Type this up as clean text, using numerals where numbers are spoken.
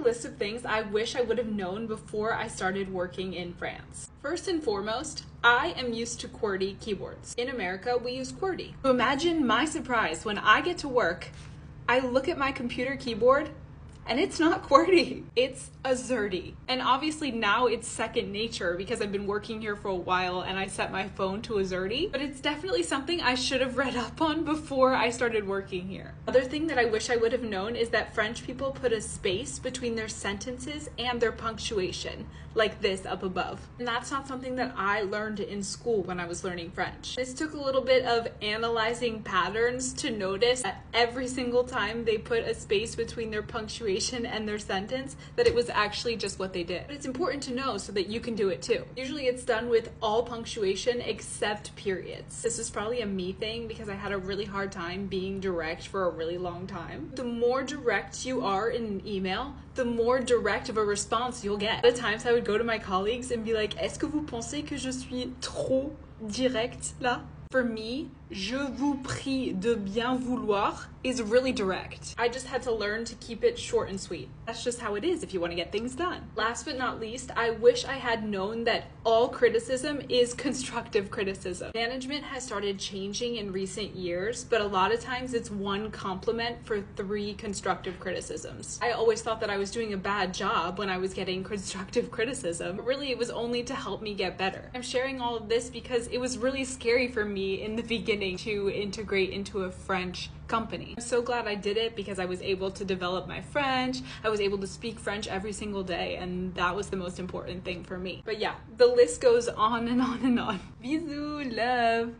list of things I wish I would have known before I started working in France. First and foremost, I am used to QWERTY keyboards. In America, we use QWERTY. So imagine my surprise when I get to work, I look at my computer keyboard, and it's not QWERTY, it's Aerie. And obviously now it's second nature because I've been working here for a while and I set my phone to Aerie, but it's definitely something I should have read up on before I started working here. Other thing that I wish I would have known is that French people put a space between their sentences and their punctuation, like this up above. And that's not something that I learned in school when I was learning French. This took a little bit of analyzing patterns to notice that every single time they put a space between their punctuation and their sentence, that it was actually just what they did. But it's important to know so that you can do it too. Usually it's done with all punctuation except periods. This is probably a me thing because I had a really hard time being direct for a really long time. The more direct you are in an email, the more direct of a response you'll get. At times I would go to my colleagues and be like, est-ce que vous pensez que je suis trop direct là? For me, je vous prie de bien vouloir is really direct. I just had to learn to keep it short and sweet. That's just how it is if you want to get things done. Last but not least, I wish I had known that all criticism is constructive criticism. Management has started changing in recent years, but a lot of times it's one compliment for 3 constructive criticisms. I always thought that I was doing a bad job when I was getting constructive criticism, but really it was only to help me get better. I'm sharing all of this because it was really scary for me in the beginning to integrate into a French company. I'm so glad I did it because I was able to develop my French. I was able to speak French every single day, and that was the most important thing for me. But yeah, the list goes on and on and on. Bisous, love.